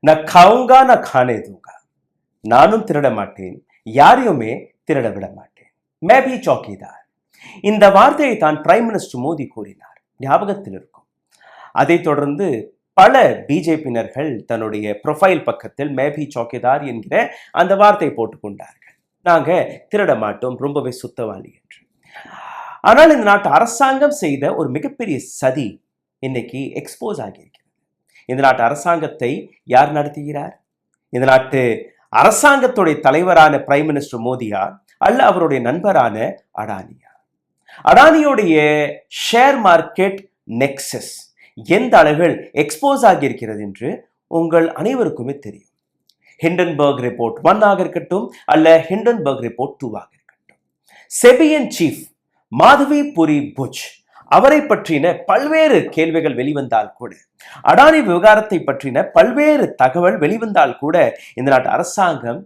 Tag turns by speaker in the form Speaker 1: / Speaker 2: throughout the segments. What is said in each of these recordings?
Speaker 1: நான் खाऊंगा ना खाने दूंगा. நானும் திருட மாட்டேன், யாரையுமே திருட விட மாட்டேன். मैं भी चौकीदार. இந்த வார்த்தையை தான் பிரைம் மினிஸ்டர் மோடி கூறினார். ஞாபகத்தில் இருக்கும். அதைத் தொடர்ந்து பல பிஜேபியினர்கள் தன்னுடைய ப்ரொஃபைல் பக்கத்தில் மே பி சௌக்கிதார் என்கிற அந்த வார்த்தை போட்டுக்கொண்டார்கள். நாங்க திருட மாட்டோம், ரொம்பவே சுத்தவாளி என்று. ஆனால் இந்த நாட்டு அரசாங்கம் செய்த ஒரு மிகப்பெரிய சதி இன்னைக்கு எக்ஸ்போஸ் ஆகியிருக்கிறது. இந்த நாட்டு அரசாங்கத்தை யார் நடத்துகிறார்? இந்த நாட்டு அரசாங்கத்துடைய தலைவரான பிரைம் மினிஸ்டர் மோடியா அல்ல அவருடைய நண்பரான அடானியா? அடானியோடைய ஷேர் மார்க்கெட் நெக்ஸஸ் எந்த அளவில் எக்ஸ்போஸ் ஆகியிருக்கிறது என்று உங்கள் அனைவருக்குமே தெரியும். ஹிண்டன்பர்க் ரிப்போர்ட் 1 ஆக இருக்கட்டும் அல்ல ஹிண்டன்பர்க் ரிப்போர்ட் 2 ஆக இருக்கட்டும், செபியின் சீஃப் மாதவி புரி புஜ் அவரை பற்றின பல்வேறு கேள்விகள் வெளிவந்தால் கூட, அடானி விவகாரத்தை பற்றின பல்வேறு தகவல் வெளிவந்தால் கூட இந்த நாட்டு அரசாங்கம்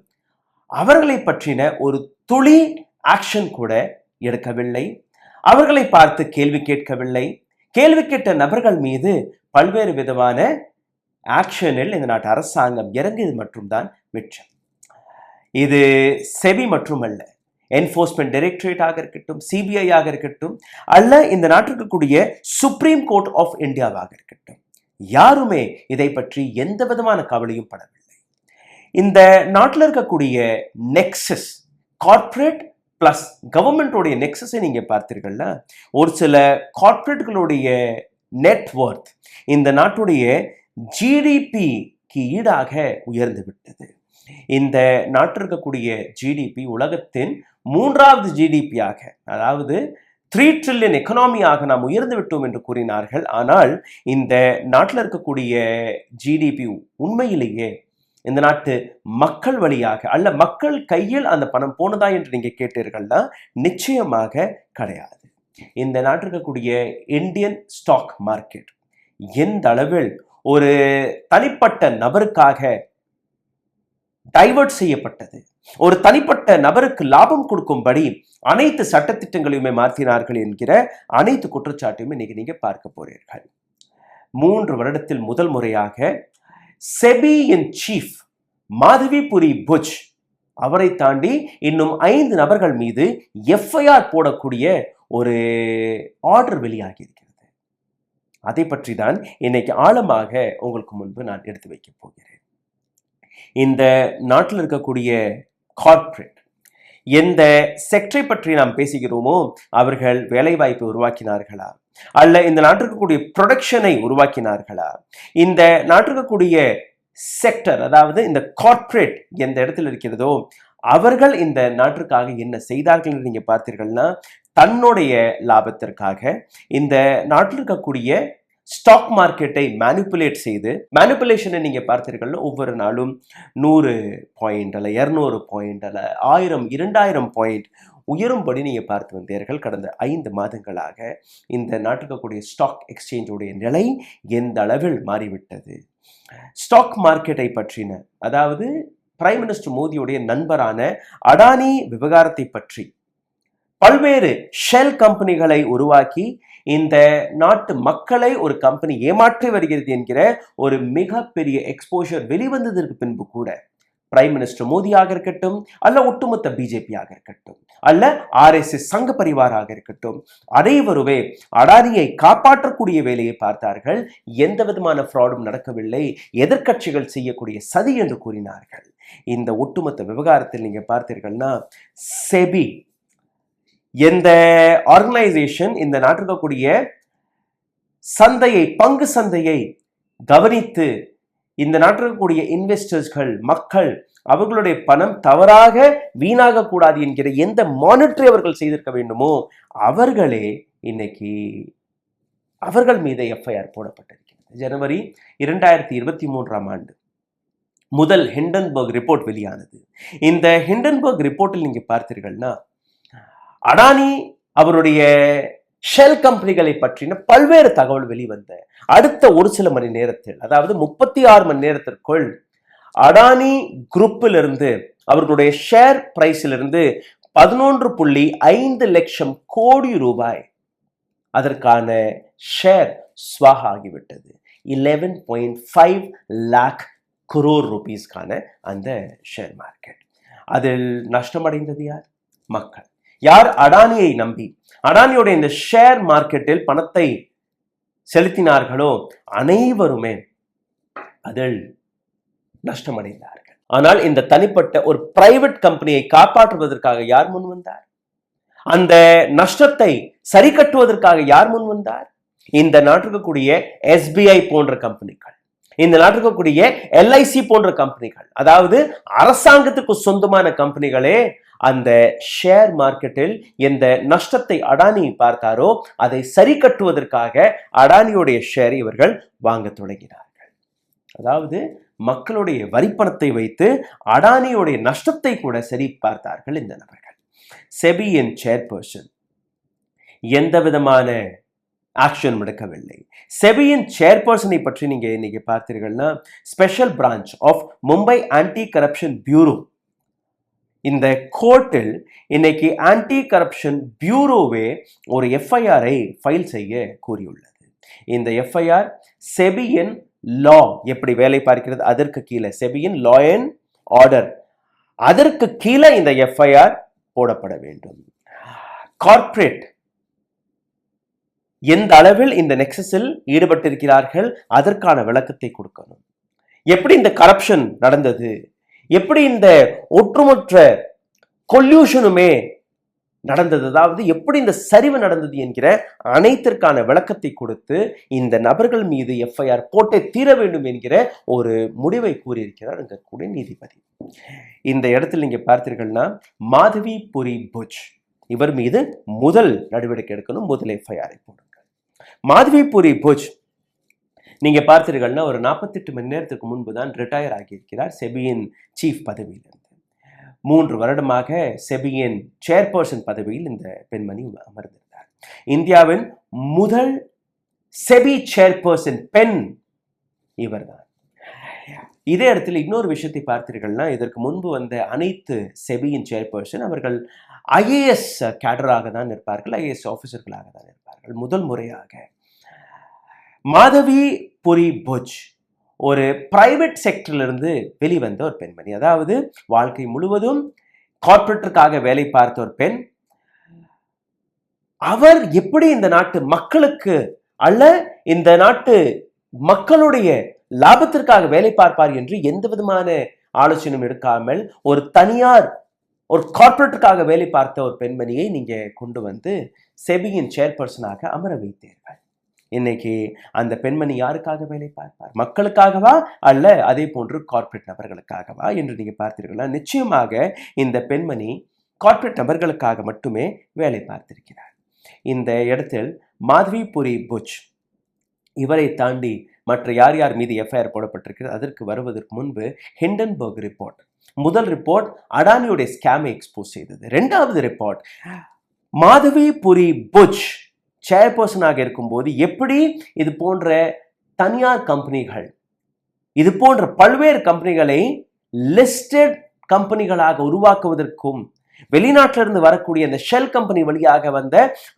Speaker 1: அவர்களை பற்றின ஒரு துளி ஆக்ஷன் கூட எடுக்கவில்லை. அவர்களை பார்த்து கேள்வி கேட்கவில்லை. கேள்வி கேட்ட நபர்கள் மீது பல்வேறு விதமான ஆக்ஷனில் இந்த நாட்டு அரசாங்கம் இறங்கியது மட்டும்தான் மிச்சம். இது செபி மட்டுமல்ல, என்ஃபோர்ஸ்மெண்ட் டைரக்டரேட் ஆக இருக்கட்டும், சிபிஐ ஆக இருக்கட்டும், அல்ல இந்த நாட்டிற்கு கூடிய சுப்ரீம் கோர்ட் ஆஃப் இந்தியாவாக இருக்கட்டும், யாருமே இதை பற்றி எந்த விதமான கவலையும் படவில்லை. இந்த நாட்டில் இருக்கக்கூடிய நெக்ஸஸ், கார்ப்பரேட் பிளஸ் கவர்மெண்டோடைய நெக்ஸஸை நீங்க பார்த்தீர்கள்ல, ஒரு சில கார்ப்பரேட்களுடைய நெட்வொர்த் இந்த நாட்டுடைய ஜிடிபிக்கு ஈடாக உயர்ந்து விட்டது. இந்த நாட்டில் இருக்கக்கூடிய ஜிடிபி உலகத்தின் 3வது ஜிடிபியாக, அதாவது 3 ட்ரில்லியன் எக்கனாமியாக நாம் உயர்ந்து விட்டோம் என்று கூறினார்கள். ஆனால் இந்த நாட்டில் இருக்கக்கூடிய ஜிடிபி உண்மையிலேயே இந்த நாட்டு மக்கள் வழியாக அல்ல மக்கள் கையில் அந்த பணம் போனதா என்று நீங்க கேட்டீர்கள்னா நிச்சயமாக கிடையாது. இந்த நாட்டில் இருக்கக்கூடிய இந்தியன் ஸ்டாக் மார்க்கெட் எந்த அளவில் ஒரு தனிப்பட்ட நபருக்காக டைவர்ட் செய்யப்பட்டது, ஒரு தனிப்பட்ட நபருக்கு லாபம் கொடுக்கும்படி அனைத்து சட்டத்திட்டங்களையுமே மாற்றினார்கள் என்கிற அனைத்து குற்றச்சாட்டையும் இன்னைக்கு நீங்க பார்க்க போறீர்கள். 3 வருடத்தில் முதல் முறையாக செபியின் சீஃப் மாதவி புரி புஜ் அவரை தாண்டி இன்னும் 5 நபர்கள் மீது எஃப்ஐஆர் போடக்கூடிய ஒரு ஆர்டர் வெளியாகி இருக்கிறது. அதை பற்றி தான் இன்னைக்கு ஆழமாக உங்களுக்கு முன்பு நான் எடுத்து வைக்க போகிறேன். இந்த நாட்டில் இருக்கக்கூடிய கார்ப்பரேட் எந்த செக்டரை பற்றி நாம் பேசுகிறோமோ அவர்கள் வேலைவாய்ப்பை உருவாக்கினார்களா, அல்ல இந்த நாட்டில் இருக்கக்கூடிய ப்ரொடக்ஷனை உருவாக்கினார்களா, இந்த நாட்டில் இருக்கக்கூடிய செக்டர் அதாவது இந்த கார்ப்பரேட் எந்த இடத்துல இருக்கிறதோ அவர்கள் இந்த நாட்டிற்காக என்ன செய்தார்கள் என்று நீங்க பார்த்தீர்கள்னா, தன்னுடைய லாபத்திற்காக இந்த நாட்டில் இருக்கக்கூடிய ஸ்டாக் மார்க்கெட்டை மேனிப்புலேட் செய்து, மேனிப்புலேஷனை நீங்க பார்த்தீர்கள்னா ஒவ்வொரு நாளும் 100 பாயிண்ட் அல்ல 200 பாயிண்ட் அல்ல 1000 2000 பாயிண்ட் உயரும்படி நீங்க பார்த்து வந்தீர்கள். கடந்த 5 மாதங்களாக இந்த நாட்டுக்கக்கூடிய ஸ்டாக் எக்ஸ்சேஞ்சுடைய நிலை எந்த அளவில் மாறிவிட்டது. ஸ்டாக் மார்க்கெட்டை பற்றின, அதாவது பிரைம் மினிஸ்டர் மோடியுடைய நண்பரான அடானி விவகாரத்தை பற்றி பல்வேறு ஷெல் கம்பெனிகளை உருவாக்கி இந்த நாட்டு மக்களை ஒரு கம்பெனி ஏமாற்றி வருகிறது என்கிற ஒரு மிகப்பெரிய எக்ஸ்போஷர் வெளிவந்ததற்கு பின்பு கூட பிரைம் மினிஸ்டர் மோடியாக இருக்கட்டும், அல்ல ஒட்டுமொத்த பிஜேபியாக இருக்கட்டும், அல்ல ஆர்எஸ்எஸ் சங்க பரிவாராக இருக்கட்டும், அனைவருமே அடானியை காப்பாற்றக்கூடிய வேலையை பார்த்தார்கள். எந்த விதமான ஃப்ராடும் நடக்கவில்லை, எதிர்க்கட்சிகள் செய்யக்கூடிய சதி என்று கூறினார்கள். இந்த ஒட்டுமொத்த விவகாரத்தில் நீங்க பார்த்தீர்கள்னா செபி எந்த ஆர்கனைசேஷன் இந்த நாட்டிற்கக்கூடிய சந்தையை, பங்கு சந்தையை கவனித்து இந்த நாட்டிற்கக்கூடிய இன்வெஸ்டர்ஸ்கள், மக்கள் அவர்களுடைய பணம் தவறாக வீணாக கூடாது என்கிற எந்த மானிட்டரை அவர்கள் செய்திருக்க வேண்டுமோ அவர்களே இன்னைக்கு அவர்கள் மீது எஃப்ஐஆர் போடப்பட்டிருக்கிறது. ஜனவரி 2023ஆம் ஆண்டு முதல் ஹிண்டன்பர்க் ரிப்போர்ட் வெளியானது. இந்த ஹிண்டன்பர்க் ரிப்போர்ட்டில் நீங்க பார்த்தீர்கள்னா அடானி அவருடைய ஷெல் கம்பெனிகளை பற்றின பல்வேறு தகவல் வெளிவந்த அடுத்த ஒரு சில மணி நேரத்தில், அதாவது 36 மணி நேரத்திற்குள் அடானி குரூப்பிலிருந்து அவர்களுடைய ஷேர் பிரைஸிலிருந்து 11.5 லட்சம் கோடி ரூபாய் அதற்கான ஷேர் ஸ்வாஹ் ஆகிவிட்டது. 11.5 lakh crore ரூபீஸ்க்கான அந்த ஷேர் மார்க்கெட். அதில் நஷ்டமடைந்தது யார்? மக்கள். யார் அடானியை நம்பி அடானியோட இந்த ஷேர் மார்க்கெட்டில் பணத்தை செலுத்தினார்களோ அனைவருமே அதில் நஷ்டமடைந்தார்கள். ஆனால் இந்த தனிப்பட்ட ஒரு பிரைவேட் கம்பெனியை காப்பாற்றுவதற்காக யார் முன் வந்தார்? அந்த நஷ்டத்தை சரி கட்டுவதற்காக யார் முன் வந்தார்? இந்த நாட்டுக்கு கூடிய SBI போன்ற கம்பெனிகள், இந்த நாட்டுக்கு கூடிய LIC போன்ற கம்பெனிகள், அதாவது அரசாங்கத்துக்கு சொந்தமான கம்பெனிகளே அந்த ஷேர் மார்க்கெட்டில் எந்த நஷ்டத்தை அடானி பார்த்தாரோ அதை சரி கட்டுவதற்காக அடானியுடைய ஷேர் இவர்கள் வாங்க தொடங்கினார்கள். அதாவது மக்களுடைய வரிப்பணத்தை வைத்து அடானியுடைய நஷ்டத்தை கூட சரி பார்த்தார்கள் இந்த நபர்கள். செபியின் சேர்பர்சன் எந்த விதமான ஆக்ஷன் எடுக்கவில்லை. செபியின் சேர்பர்சனை பற்றி நீங்க இன்னைக்கு பார்த்தீர்கள்னா, special branch of Mumbai anti corruption bureau, இந்த கோர்ட்டில் இன்னைக்கு ஆன்டி கரப்ஷன் பியூரோவே ஒரு FIR-ஐ ஃபைல் செய்ய கூறியுள்ளது. இந்த FIR செபியின் லா எப்படி வேலை பார்க்கிறது அதற்கு கீழே, செபியின் லா அண்ட் ஆர்டர் அதற்கு கீழே இந்த FIR போடப்பட வேண்டும். கார்ப்பரேட் எந்த அளவில் இந்த நெக்ஸஸில் ஈடுபட்டிருக்கிறார்கள் அதற்கான விளக்கத்தை கொடுக்கணும். எப்படி இந்த கரப்ஷன் நடந்தது, எப்படி இந்த ஒட்டுமொத்த கொல்யூஷனுமே நடந்தது, அதாவது எப்படி இந்த சரிவு நடந்தது என்கிற அனைத்திற்கான விளக்கத்தை கொடுத்து இந்த நபர்கள் மீது FIR போட்டே தீர வேண்டும் என்கிற ஒரு முடிவை கூறியிருக்கிறார் இங்க கூடிய நீதிபதி. இந்த இடத்தில் நீங்க பார்த்தீர்கள்னா மாதவி புரி புஜ் இவர் மீது முதல் நடவடிக்கை எடுக்கணும், முதல் FIR போடுங்க. மாதவி புரி புஜ் நீங்க பார்த்தீர்கள்னா ஒரு 48 மணி நேரத்துக்கு முன்பு தான் ரிட்டையர் ஆகியிருக்கிறார் செபியின் சீஃப் பதவியிலிருந்து. 3 வருடமாக செபியின் சேர்பர்சன் பதவியில் இந்த பெண்மணி அமர்ந்திருந்தார். இந்தியாவின் முதல் செபி சேர்பர்சன் பெண் இவர்தான். இதே இடத்துல இன்னொரு விஷயத்தை பார்த்தீர்கள்னா, இதற்கு முன்பு வந்த அனைத்து செபியின் சேர்பர்சன் அவர்கள் IAS கேடராக தான் இருப்பார்கள், IAS ஆபீசர்களாக தான் இருப்பார்கள். முதல் முறையாக மாதவி புரி புஜ் ஒரு பிரைவேட் செக்டரிலிருந்து வெளிவந்த ஒரு பெண்மணி, அதாவது வாழ்க்கை முழுவதும் கார்ப்பரேட்டிற்காக வேலை பார்த்த ஒரு பெண். அவர் எப்படி இந்த நாட்டு மக்களுக்கு அல்ல இந்த நாட்டு மக்களுடைய லாபத்திற்காக வேலை பார்ப்பார் என்று எந்த விதமான ஆலோசனையும் எடுக்காமல் ஒரு தனியார் ஒரு கார்ப்பரேட்டுக்காக வேலை பார்த்த ஒரு பெண்மணியை நீங்க கொண்டு வந்து செபியின் சேர்பர்சனாக அமர வைத்தீர்கள். இன்னைக்கு அந்த பெண்மணி யாருக்காக வேலை பார்ப்பார்? மக்களுக்காகவா அல்ல அதே போன்று கார்ப்பரேட் நபர்களுக்காகவா என்று நீங்க பார்த்தீர்களா? நிச்சயமாக இந்த பெண்மணி கார்ப்பரேட் நபர்களுக்காக மட்டுமே வேலை பார்த்திருக்கிறார். இந்த இடத்தில் மாதவி புரி புஜ் இவரை தாண்டி மற்ற யார் யார் மீது FIR போடப்பட்டிருக்கிறது அதற்கு வருவதற்கு முன்பு ஹிண்டன்பர்க் ரிப்போர்ட், முதல் ரிப்போர்ட் அடானியுடைய ஸ்கேமை எக்ஸ்போஸ் செய்தது. இரண்டாவது ரிப்போர்ட் மாதவி புரி புஜ் சேர்பர்சனாக இருக்கும்போது எப்படி இது போன்ற தனியார் கம்பெனிகள், இது போன்ற பல்வேறு கம்பெனிகளை லிஸ்டட் கம்பெனிகளாக உருவாக்குவதற்கும் வெளிநாட்டிலிருந்து வரக்கூடிய அந்த ஷெல் கம்பெனி வழியாக வந்த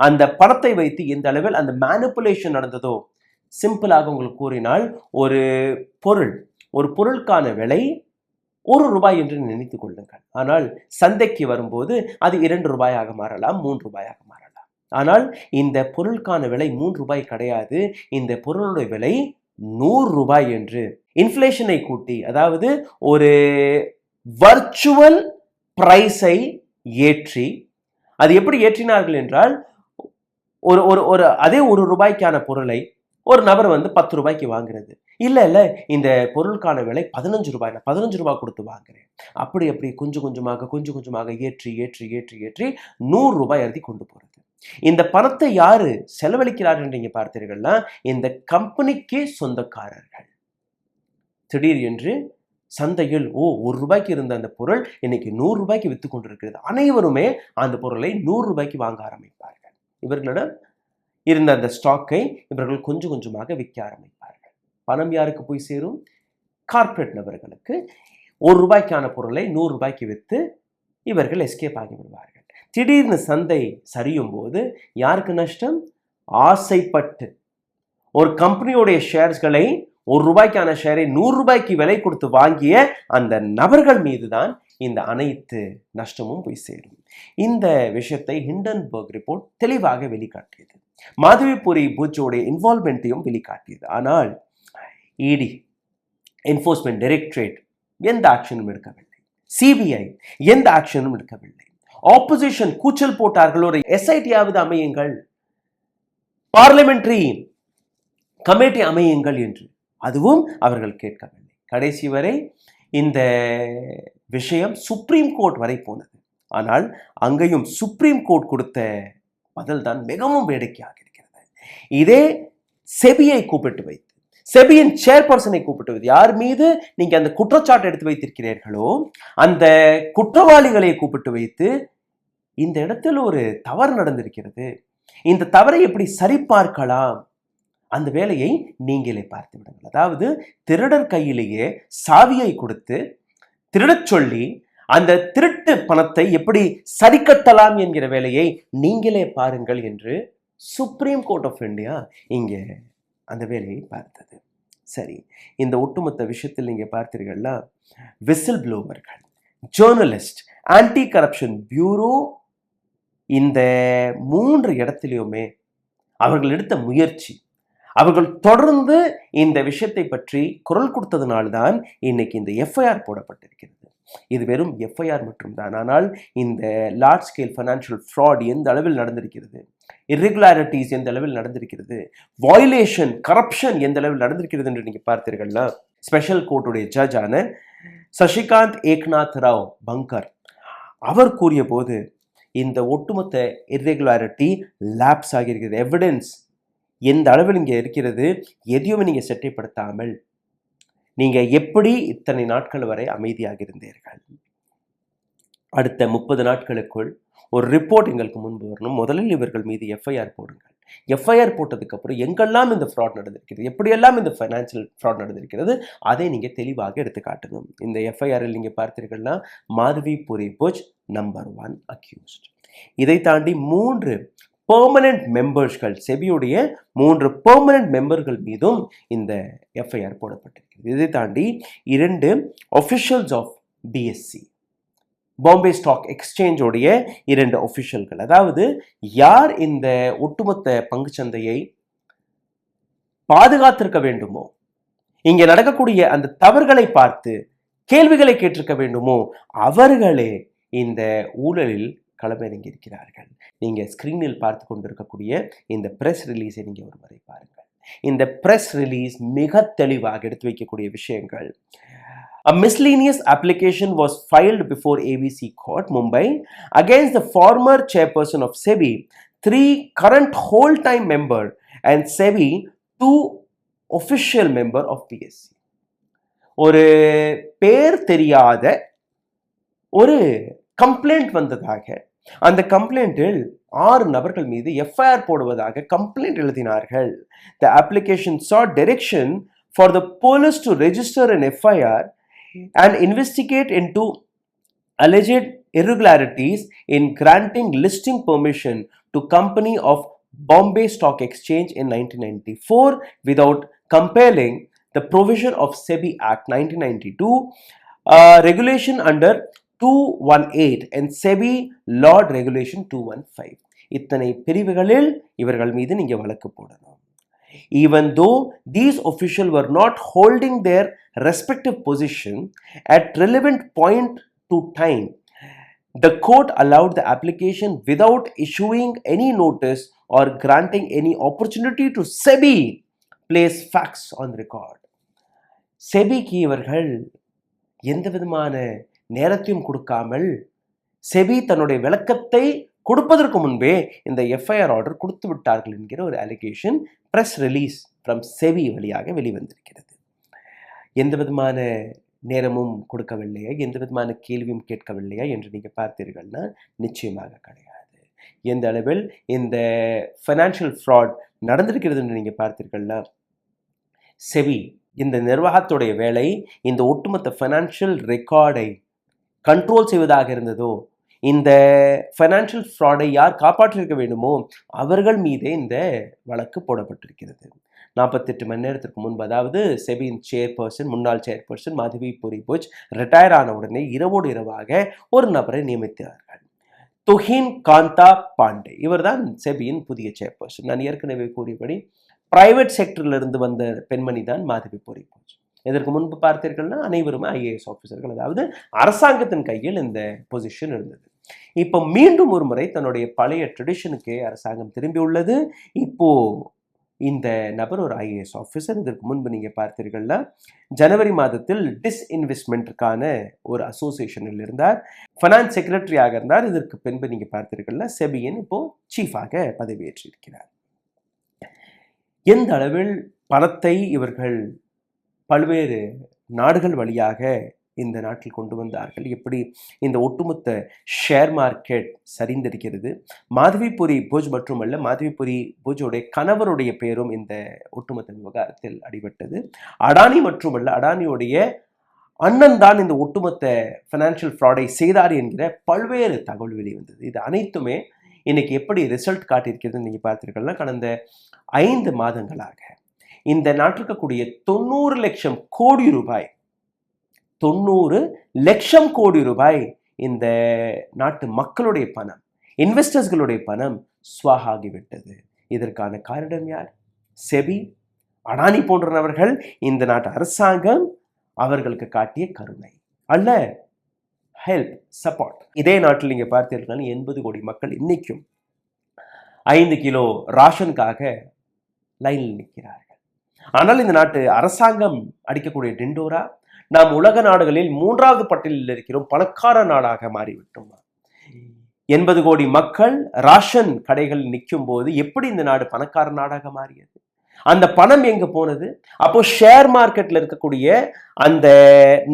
Speaker 1: அந்த பணத்தை வைத்து எந்த அளவில் அந்த மேனிப்புலேஷன் நடந்ததோ. சிம்பிளாக உங்களுக்கு கூறினால், ஒரு பொருளுக்கான விலை ₹1 என்று நினைத்துக் கொள்ளுங்கள். ஆனால் சந்தைக்கு வரும்போது அது ₹2 மாறலாம், ₹3 மாறலாம். ஆனால் இந்த பொருளுக்கான விலை ₹3 கிடையாது, இந்த பொருளுடைய விலை ₹100 என்று இன்ஃப்ளேஷனை கூட்டி, அதாவது ஒரு வர்ச்சுவல் பிரைஸை ஏற்றி, அது எப்படி ஏற்றினார்கள் என்றால், ஒரு அதே ₹1 பொருளை ஒரு நபர் வந்து ₹10 வாங்குறது. இல்ல இந்த பொருளுக்கான விலை ₹15, நான் ₹15 கொடுத்து வாங்குறேன். அப்படி கொஞ்சம் கொஞ்சமாக ஏற்றி ₹100 எழுதி கொண்டு போறது. இந்த பணத்தை யாரு செலவழிக்கிறார் என்று நீங்க பார்த்தீர்கள்னா, இந்த கம்பெனிக்கு சொந்தக்காரர்கள். திடீர் என்று சந்தையில் ₹1 இருந்த அந்த பொருள் இன்னைக்கு ₹100 வித்து கொண்டிருக்கிறது. அனைவருமே அந்த பொருளை ₹100 வாங்க ஆரம்பிப்பார்கள். இவர்களிடம் இருந்த அந்த ஸ்டாக்கை இவர்கள் கொஞ்சம் கொஞ்சமாக விற்க ஆரம்பிப்பார்கள். பணம் யாருக்கு போய் சேரும்? கார்ப்பரேட் நபர்களுக்கு. ₹1 பொருளை ₹100 விற்று இவர்கள் எஸ்கேப் ஆகி விடுவார்கள். திடீர்னு சந்தை சரியும் போது யாருக்கு நஷ்டம்? ஆசைப்பட்டு ஒரு கம்பெனியோடைய ஷேர்ஸ்களை ரூபாய்க்கான ஷேரை 100 ரூபாய்க்கு விலை கொடுத்து வாங்கிய அந்த நபர்கள் மீது தான் இந்த அனைத்து நஷ்டமும் போய் சேரும். இந்த விஷயத்தை ஹிண்டன்பர்க் ரிப்போர்ட் தெளிவாக வெளிக்காட்டியது. மாதவிபுரி பூஜ்ஜோடைய இன்வால்வ்மெண்ட்டையும் வெளிக்காட்டியது. ஆனால் இடி, என்ஃபோர்ஸ்மெண்ட் டைரக்டரேட் எந்த ஆக்ஷனும் எடுக்கவில்லை. சிபிஐ எந்த ஆக்ஷனும் எடுக்கவில்லை. ஆப்போசிஷன் கூச்சல் போட்டார்கள், ஒரு எஸ்ஐடியாவது அமையுங்கள், பார்லிமெண்டரி கமிட்டி அமையுங்கள் என்று. அதுவும் அவர்கள் கேட்கவில்லை. கடைசி வரை இந்த விஷயம் சுப்ரீம் கோர்ட் வரை போனது. ஆனால் அங்கேயும் சுப்ரீம் கோர்ட் கொடுத்த பதில் தான் மிகவும் வேடிக்கையாக இருக்கிறது. இதே செபியை கூப்பிட்டு வைத்து, செபியின் சேர்பர்சனை கூப்பிட்டு வைத்து, யார் மீது நீங்க அந்த குற்றச்சாட்டு எடுத்து வைத்திருக்கிறீர்களோ அந்த குற்றவாளிகளை கூப்பிட்டு வைத்து, இந்த இடத்தில் ஒரு தவறு நடந்திருக்கிறது, இந்த தவறை எப்படி சரிபார்க்கலாம், அந்த வேலையை நீங்களே பார்த்து விடுங்கள். அதாவது திருடர் கையிலேயே சாவியை கொடுத்து திருடச் சொல்லி அந்த திருட்டு பணத்தை எப்படி சரி கட்டலாம் என்கிற வேலையை நீங்களே பாருங்கள் என்று சுப்ரீம் கோர்ட் ஆஃப் இந்தியா இங்கே அந்த வேலையை பார்த்தது. சரி, இந்த ஒட்டுமொத்த விஷயத்தில் நீங்க பார்த்தீர்கள்னா, விசில் ப்ளோவர்கள், ஜேர்னலிஸ்ட், ஆன்டி கரப்ஷன் பியூரோ, இந்த 3 இடத்திலுமே அவர்கள் எடுத்த முயற்சி, அவர்கள் தொடர்ந்து இந்த விஷயத்தை பற்றி குரல் கொடுத்ததுனால்தான் இன்னைக்கு இந்த எஃப்ஐஆர் போடப்பட்டிருக்கிறது. இது வெறும் எஃப்ஐஆர் மட்டும்தான். ஆனால் இந்த லார்ஜ் ஸ்கேல் ஃபைனான்சியல் ஃப்ராட் எந்த அளவில் நடந்திருக்கிறது, இர்ரெகுலாரிட்டிஸ் எந்த அளவில் நடந்திருக்கிறது, வயலேஷன், கரப்ஷன் எந்த அளவில் நடந்திருக்கிறது என்று நீங்க பார்த்தீர்கள்னா, ஸ்பெஷல் கோர்ட்டுடைய ஜட்ஜான சசிகாந்த் ஏக்நாத் ராவ் பங்கர் அவர் கூறிய போது இந்த ஒட்டுமொத்த இர்ரெகுலாரிட்டி லேப்ஸ் ஆகியிருக்கிறது. எவிடன்ஸ் எந்த அளவில் இங்கே இருக்கிறது, எதையுமே நீங்க செட்டைப்படுத்தாமல் நீங்க எப்படி இத்தனை நாட்கள் வரை அமைதியாக இருந்தீர்கள்? அடுத்த 30 நாட்களுக்குள் ஒரு ரிப்போர்ட் எங்களுக்கு முன்பு வரணும். முதலில் இவர்கள் மீது எஃப்ஐஆர் போடுங்கள். எஃப்ஐஆர் போட்டதுக்கு அப்புறம் எங்கெல்லாம் இந்த ஃப்ராட் நடந்திருக்கிறது, எப்படியெல்லாம் இந்த ஃபைனான்சியல் ஃப்ராட் நடந்திருக்கிறது, அதை நீங்க தெளிவாக எடுத்து காட்டணும். இந்த எஃப்ஐஆரில் நீங்க பார்த்தீர்கள்னா, மாதவிபுரி புஜ் நம்பர் 1 அக்யூஸ்ட். இதை தாண்டி 3 பெர்மனன்ட் மெம்பர்ஸ்கள், செபியுடைய 3 பெர்மனன்ட் மெம்பர்கள் மீதும் இந்த எஃப்ஐஆர் போடப்பட்டிருக்கிறது. இதை தாண்டி 2 officials of BSC, Bombay stock எக்ஸ்சேஞ்சோடைய 2 ஒஃபிஷியல்கள், அதாவது யார் இந்த ஒட்டுமொத்த பங்குச்சந்தையை பாதுகாத்திருக்க வேண்டுமோ, இங்கே நடக்கக்கூடிய அந்த தவறுகளை பார்த்து கேள்விகளை கேட்டிருக்க வேண்டுமோ, அவர்களே இந்த ஊழலில் களமிறங்கி இருக்கிறார்கள். நீங்க ஸ்கிரீனில் பார்த்து கொண்டிருக்கக்கூடிய இந்த பிரஸ் ரிலீஸை நீங்க ஒரு முறை பாருங்கள். இந்த பிரஸ் ரிலீஸ் மிக தெளிவாக எடுத்து வைக்கக்கூடிய விஷயங்கள். A miscellaneous application was filed before ABC Court, Mumbai, against the former chairperson of SEBI, 3 current whole-time member, and SEBI 2 official member of PSC. ஒரு பேர் தெரியாத ஒரு கம்ப்ளைண்ட் வந்ததாக, அந்த கம்ப்ளைண்டில் 6 நபர்கள் மீது எஃப்ஐஆர் போடுவதாக கம்ப்ளைண்ட் எழுதினார்கள். The application sought direction for the police to register an FIR and investigate into alleged irregularities in granting listing permission to company of Bombay Stock Exchange in 1994 without compelling the provision of SEBI Act 1992, regulation under 218 and SEBI Law Regulation 215. இத்தனை பிரிவுகளில் இவர்கள் மீது நீங்க வழக்கு போடணும். Even though these officials were not holding their respective position at relevant point to time, the court allowed the application without issuing any notice or granting any opportunity to SEBI place facts on record. செபிக்கு இவர்கள் எந்த விதமான நேரத்தையும் கொடுக்காமல், SEBI தன்னுடைய விளக்கத்தை கொடுப்பதற்கு முன்பே இந்த எஃப்ஐஆர் ஆர்டர் கொடுத்து விட்டார்கள் என்கிற ஒரு allegation press release from SEBI வழியாக வெளிவந்திருக்கிறது. எந்த விதமான நேரமும் கொடுக்கவில்லையா, எந்த விதமான கேள்வியும் கேட்கவில்லையா என்று நீங்கள் பார்த்தீர்கள்னா நிச்சயமாக கிடையாது. எந்த அளவில் இந்த ஃபைனான்சியல் ஃப்ராட் நடந்திருக்கிறது என்று நீங்கள் பார்த்தீர்கள்னா, செபி இந்த நிர்வாகத்துடைய வேலை இந்த ஒட்டுமொத்த ஃபைனான்சியல் ரெக்கார்டை கண்ட்ரோல் செய்வதாக இருந்ததோ, இந்த ஃபைனான்சியல் ஃப்ராடை யார் காப்பாற்றிருக்க வேண்டுமோ அவர்கள் மீதே இந்த வழக்கு போடப்பட்டிருக்கிறது. 48 மணி நேரத்திற்கு முன்பு, அதாவது செபியின் சேர்பர்சன், முன்னாள் சேர்பர்சன் மாதவி பூரி-புஜ் ரிட்டையர் ஆன உடனே இரவோடு இரவாக ஒரு நபரை நியமித்தார்கள். துஹின் காந்தா பாண்டே, இவர் தான் செபியின் புதிய சேர்பர்சன். நான் ஏற்கனவே கூறியபடி பிரைவேட் செக்டரிலிருந்து வந்த பெண்மணி தான் மாதவி பூரி-புஜ். இதற்கு முன்பு பார்த்தீர்கள்னா அனைவருமே ஐஏஎஸ் ஆஃபீஸர்கள், அதாவது அரசாங்கத்தின் கையில் இந்த பொசிஷன் இருந்தது. இப்போ மீண்டும் ஒரு முறை தன்னுடைய பழைய ட்ரெடிஷனுக்கே அரசாங்கம் திரும்பியுள்ளது. இப்போ இந்த நபர் ஒரு ஐஏஎஸ் ஆஃபீஸர். இதற்கு முன்பு நீங்கள் பார்த்தீர்கள்னா ஜனவரி மாதத்தில் டிஸ்இன்வெஸ்ட்மெண்ட்டுக்கான ஒரு அசோசியேஷனில் இருந்தார், ஃபைனான்ஸ் செக்ரட்டரியாக இருந்தார். இதற்கு பின்பு நீங்கள் பார்த்தீர்கள்னா செபியின் இப்போ சீஃபாக பதவியேற்றிருக்கிறார். எந்த அளவில் பணத்தை இவர்கள் பல்வேறு நாடுகள் வழியாக இந்த நாட்டில் கொண்டு வந்தார்கள், எப்படி இந்த ஒட்டுமொத்த ஷேர் மார்க்கெட் சரிந்திருக்கிறது. மாதவி பூரி-புஜ் மட்டுமல்ல, மாதவி பூரி-புஜ்ஜுடைய கணவருடைய பேரும் இந்த ஒட்டுமொத்த விவகாரத்தில் அடிபட்டது. அடானி மட்டுமல்ல, அடானியுடைய அண்ணன் தான் இந்த ஒட்டுமொத்த ஃபைனான்சியல் ஃப்ராடை செய்தார் என்கிற பல்வேறு தகவல் வெளிவந்தது. இது அனைத்துமே இன்னைக்கு எப்படி ரிசல்ட் காட்டியிருக்கிறது நீங்கள் பார்த்தீர்கள்னா, கடந்த 5 மாதங்களாக இந்த நாட்டில் இருக்கக்கூடிய 90 லட்சம் கோடி ரூபாய் 90 லட்சம் கோடி ரூபாய் இந்த நாட்டு மக்களுடைய பணம், இன்வெஸ்டர்ஸ்களுடைய பணம் ஸ்வாகாகிவிட்டது. இதற்கான காரணம் யார்? செபி, அடானி போன்ற நபர்கள், இந்த நாட்டு அரசாங்கம் அவர்களுக்கு காட்டிய கருணை அல்ல, ஹெல்ப், சப்போர்ட். இதே நாட்டில் நீங்க பார்த்தீர்கள் 80 கோடி மக்கள் இன்னைக்கும் 5 கிலோ ராஷனுக்காக லைனில் நிற்கிறார்கள். ஆனால் இந்த நாட்டு அரசாங்கம் அடிக்கக்கூடிய டிண்டோரா, நாம் உலக நாடுகளில் 3வது பட்டியலில் இருக்கிறோம், பணக்கார நாடாக மாறிவிட்டோம். 80 கோடி மக்கள் ராஷன் கடைகள் நிற்கும் போது எப்படி இந்த நாடு பணக்கார நாடாக மாறியது? அந்த பணம் எங்க போனது? அப்போ ஷேர் மார்க்கெட்ல இருக்கக்கூடிய அந்த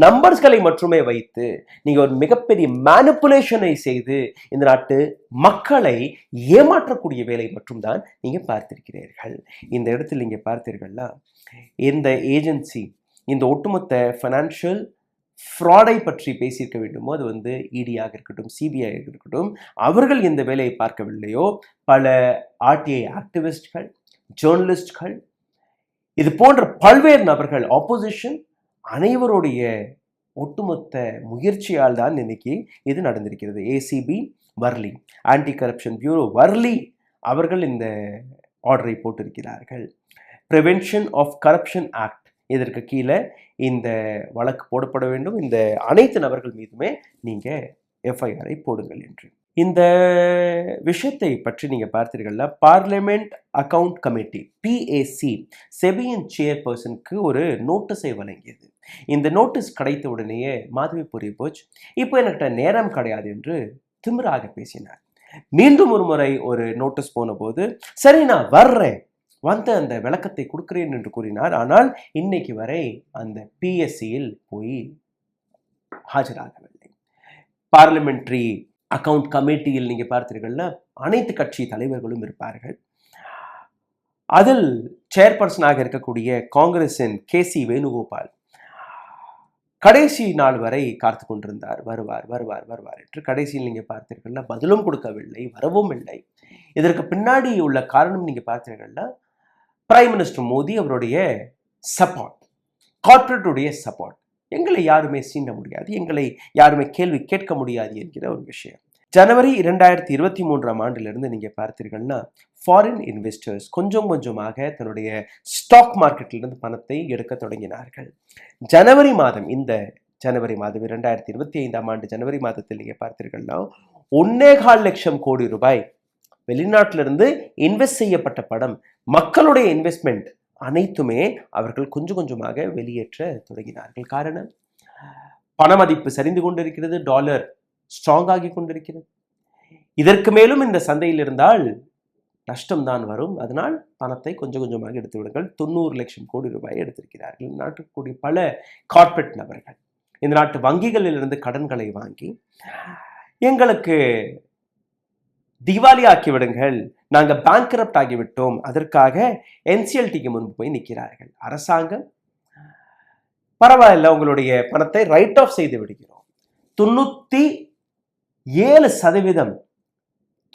Speaker 1: நம்பர்ஸ்களை மட்டுமே வைத்து நீங்க ஒரு மிகப்பெரிய மேனிப்புலேஷனை செய்து இந்த நாட்டு மக்களை ஏமாற்றக்கூடிய வேலை மட்டும்தான் நீங்க பார்த்திருக்கிறீர்கள். இந்த இடத்தில் நீங்க பார்த்தீர்கள்னா, இந்த ஏஜென்சி இந்த ஒட்டுமொத்த ஃபைனான்சியல் ஃப்ராடை பற்றி பேசியிருக்க வேண்டுமோ, அது இடியாக இருக்கட்டும், சிபிஐ இருக்கட்டும், அவர்கள் இந்த வேலையை பார்க்கவில்லையோ, பல ஆர்டிஐ ஆக்டிவிஸ்ட்கள், ஜேர்னலிஸ்ட்கள், இது போன்ற பல்வேறு நபர்கள், ஆப்போசிஷன், அனைவருடைய ஒட்டுமொத்த முயற்சியால் தான் இன்னைக்கு இது நடந்திருக்கிறது. ACB Worli, anti corruption bureau Worli அவர்கள் இந்த ஆர்டரை போட்டிருக்கிறார்கள். பிரிவென்ஷன் ஆஃப் கரப்ஷன் ஆக்ட், இதற்கு கீழே இந்த வழக்கு போடப்பட வேண்டும். இந்த அனைத்து நபர்கள் மீதுமே நீங்க எஃப்ஐஆரை போடுங்கள் என்று. இந்த விஷயத்தை பற்றி நீங்க பார்த்தீர்கள்னா, பார்லிமெண்ட் அக்கவுண்ட் கமிட்டி பிஏசி செபியின் சேர்பர்சனுக்கு ஒரு நோட்டீஸை வழங்கியது. இந்த நோட்டீஸ் கிடைத்த உடனேயே மாதவி பூரி-புஜ் இப்போ என்கிட்ட நேரம் கிடையாது என்று திமிராக பேசினார். மீண்டும் ஒரு முறை ஒரு நோட்டீஸ் போன போது, சரி நான் வர்றேன், வந்து அந்த விளக்கத்தை கொடுக்கிறேன் என்று கூறினார். ஆனால் இன்னைக்கு வரை அந்த பிஎஸ்சியில் போய் ஆஜராகவில்லை. பார்லிமெண்ட்ரி அக்கவுண்ட் கமிட்டியில் நீங்க பார்த்தீர்கள்னா அனைத்து கட்சி தலைவர்களும் இருப்பார்கள். அதில் சேர்பர்சனாக இருக்கக்கூடிய காங்கிரசின் கேசி வேணுகோபால் கடைசி நாள் வரை காத்து கொண்டிருந்தார், வருவார் வருவார் வருவார் என்று. கடைசியில் நீங்க பார்த்தீர்கள்னா பதிலும் கொடுக்கவில்லை, வரவும் இல்லை. இதற்கு பின்னாடி உள்ள காரணம் நீங்க பார்த்தீர்கள்னா, பிரைம் மினிஸ்டர் மோடி அவருடைய சப்போர்ட், கார்ப்பரேட்டுடைய சப்போர்ட். எங்களை யாருமே சீண்ட முடியாது, எங்களை யாருமே கேள்வி கேட்க முடியாது என்கிற ஒரு விஷயம். ஜனவரி 2023ஆம் ஆண்டிலிருந்து நீங்க பார்த்தீர்கள்னா, ஃபாரின் இன்வெஸ்டர்ஸ் கொஞ்சம் கொஞ்சமாக தன்னுடைய ஸ்டாக் மார்க்கெட்டிலிருந்து பணத்தை எடுக்க தொடங்கினார்கள். ஜனவரி மாதம், இந்த ஜனவரி மாதம் 2025ஆம் ஆண்டு ஜனவரி மாதத்தில் நீங்க பார்த்தீர்கள்னா 1.25 லட்சம் கோடி ரூபாய் வெளிநாட்டிலிருந்து இன்வெஸ்ட் செய்யப்பட்ட பணம், மக்களுடைய இன்வெஸ்ட்மெண்ட் அனைத்துமே அவர்கள் கொஞ்சம் கொஞ்சமாக வெளியேற்ற தொடங்கினார்கள். காரணம், பண மதிப்பு சரிந்து கொண்டிருக்கிறது, டாலர் ஸ்ட்ராங் ஆகி கொண்டிருக்கிறது. இதற்கு மேலும் இந்த சந்தையில் இருந்தால் நஷ்டம்தான் வரும். அதனால் பணத்தை கொஞ்சம் கொஞ்சமாக எடுத்து விடுங்கள். 90 லட்சம் கோடி ரூபாயை எடுத்திருக்கிறார்கள். நாட்டுக்கு கூடிய பல கார்ப்பரேட் நபர்கள் இந்த நாட்டு வங்கிகளிலிருந்து கடன்களை வாங்கி எங்களுக்கு திவாலி ஆக்கிவிடுங்கள், நாங்கள் பேங்க்ரப்ட் ஆகிவிட்டோம், அதற்காக என்சிஎல்டிக்கு முன்பு போய் நிற்கிறார்கள். அரசாங்கம் பரவாயில்ல, உங்களுடைய பணத்தை ரைட் ஆஃப் செய்து விடுகிறோம். 7%,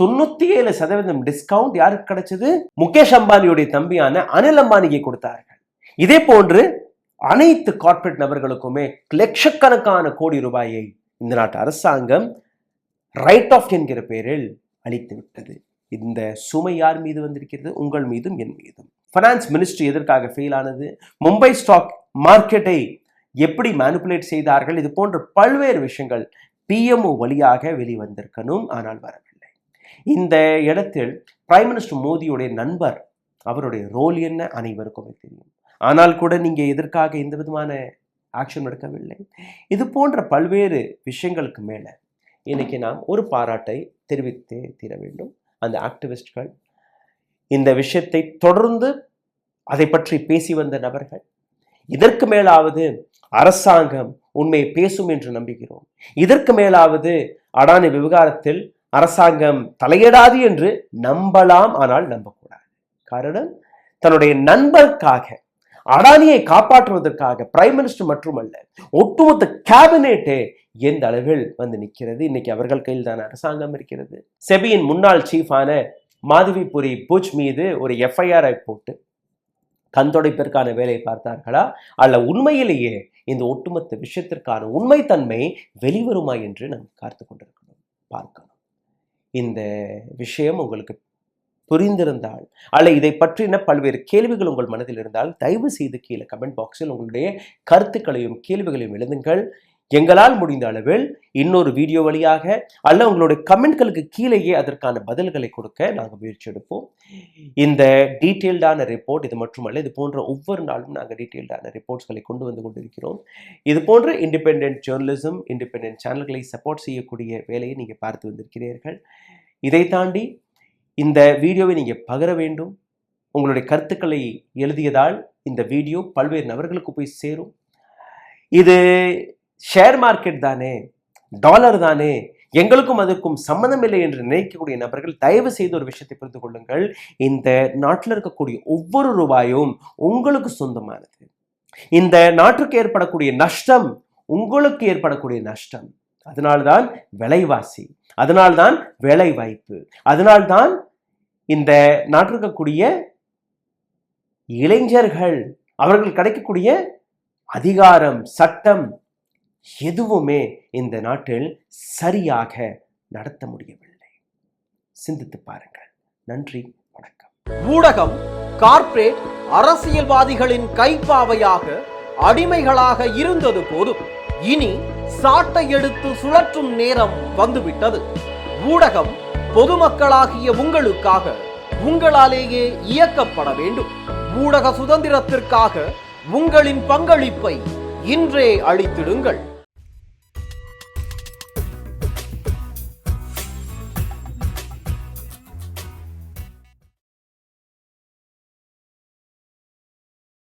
Speaker 1: 97% டிஸ்கவுண்ட் யாருக்கு கிடைச்சது? முகேஷ் அம்பானியுடைய தம்பியான அனில் அம்பானிக்கு கொடுத்தார்கள். இதே போன்று அனைத்து கார்ப்பரேட் நபர்களுக்குமே லட்சக்கணக்கான கோடி ரூபாயை இந்த நாட்டு அரசாங்கம் ரைட் ஆஃப் என்கிற பெயரில் அளித்து விட்டது. இந்த சுமை யார் மீது வந்திருக்கிறது? உங்கள் மீதும் என் மீதும். ஃபைனான்ஸ் மினிஸ்ட்ரி எதற்காக ஃபெயில் ஆனது? மும்பை ஸ்டாக் மார்க்கெட்டை எப்படி மேனிபுலேட் செய்தார்கள்? இது போன்ற பல்வேறு விஷயங்கள் பிஎம்ஓ வழியாக வெளிவந்திருக்கணும், ஆனால் வரவில்லை. இந்த இடத்தில் பிரைம் மினிஸ்டர் மோடியுடைய நண்பர், அவருடைய ரோல் என்ன அனைவருக்குமே தெரியும். ஆனால் கூட நீங்க எதற்காக எந்த விதமான ஆக்ஷன் எடுக்கவில்லை? இது போன்ற பல்வேறு விஷயங்களுக்கு மேல இன்னைக்கு நாம் ஒரு பாராட்டை தெரிவித்தே தீர வேண்டும். அந்த ஆக்டிவிஸ்ட்கள், இந்த விஷயத்தை தொடர்ந்து அதை பற்றி பேசி வந்த நபர்கள், இதற்கு மேலாவது அரசாங்கம் உண்மையை பேசும் என்று நம்புகிறோம். இதற்கு மேலாவது அடானி விவகாரத்தில் அரசாங்கம் தலையிடாது என்று நம்பலாம், ஆனால் நம்பக்கூடாது. காரணம், தன்னுடைய நண்பருக்காக, அடானியை காப்பாற்றுவதற்காக பிரைம் மினிஸ்டர் மட்டுமல்ல, ஒட்டுமொத்த கேபினெட்டே எந்த அளவில் வந்து நிற்கிறது. இன்னைக்கு அவர்கள் கையில் தான் அரசாங்கம் இருக்கிறது. செபியின் முன்னாள் சீஃபான மாதவிபுரி புஜ் மீது ஒரு எஃப்ஐஆரை போட்டு கண்துடைப்பிற்கான வேலையை பார்த்தார்களா, அல்ல உண்மையிலேயே இந்த ஒட்டுமொத்த விஷயத்திற்கான உண்மைத்தன்மை வெளிவருமா என்று நாம் காத்து கொண்டிருக்கணும், பார்க்கணும். இந்த விஷயம் உங்களுக்கு புரிந்திருந்தால், அல்ல இதை பற்றின பல்வேறு கேள்விகள் உங்கள் மனதில் இருந்தால், தயவு செய்து கீழே கமெண்ட் பாக்ஸில் உங்களுடைய கருத்துக்களையும் கேள்விகளையும் எழுதுங்கள். எங்களால் முடிந்த அளவில் இன்னொரு வீடியோ வழியாக அல்ல உங்களுடைய கமெண்ட்களுக்கு கீழேயே அதற்கான பதில்களை கொடுக்க நாங்கள் முயற்சி எடுப்போம். இந்த டீட்டெயில்டான ரிப்போர்ட், இது மட்டுமல்ல, இது போன்ற ஒவ்வொரு நாளும் நாங்கள் டீட்டெயில்டான ரிப்போர்ட்ஸ்களை கொண்டு வந்து கொண்டிருக்கிறோம். இது போன்ற இண்டிபெண்டன்ட் ஜேர்னலிசம், இண்டிபெண்டன்ட் சேனல்களை சப்போர்ட் செய்யக்கூடிய வேலையை நீங்கள் பார்த்து வந்திருக்கிறீர்கள். இதை தாண்டி இந்த வீடியோவை நீங்கள் பகிர வேண்டும். உங்களுடைய கருத்துக்களை எழுதியதால் இந்த வீடியோ பல்வேறு நபர்களுக்கு போய் சேரும். இது ஷேர் மார்க்கெட் தானே, டாலர் தானே, எங்களுக்கும் அதற்கும் சம்மந்தம் இல்லை என்று நினைக்கக்கூடிய நபர்கள் தயவு செய்து ஒரு விஷயத்தை புரிந்து கொள்ளுங்கள். இந்த நாட்டில் இருக்கக்கூடிய ஒவ்வொரு ரூபாயும் உங்களுக்கு சொந்தமானது. இந்த நாட்டுக்கு ஏற்படக்கூடிய நஷ்டம் உங்களுக்கு ஏற்படக்கூடிய நஷ்டம். அதனால்தான் விலைவாசி, அதனால்தான் வேலை வாய்ப்பு, அதனால்தான் இந்த நாட்டில் இருக்கக்கூடிய இளைஞர்கள், அவர்கள் கிடைக்கக்கூடிய அதிகாரம், சட்டம் எதுவுமே இந்த நாட்டில் சரியாக நடத்த முடியவில்லை. சிந்தித்து பாருங்கள். நன்றி, வணக்கம்.
Speaker 2: ஊடகம் கார்ப்பரேட் அரசியல்வாதிகளின் கைப்பாவையாக, அடிமைகளாக இருந்தது போதும். இனி சாட்டை எடுத்து சுழற்றும் நேரம் வந்துவிட்டது. ஊடகம் பொதுமக்களாகிய உங்களுக்காக, உங்களாலேயே இயக்கப்பட வேண்டும். ஊடக சுதந்திரத்திற்காக உங்களின் பங்களிப்பை இன்றே அளித்திடுங்கள்.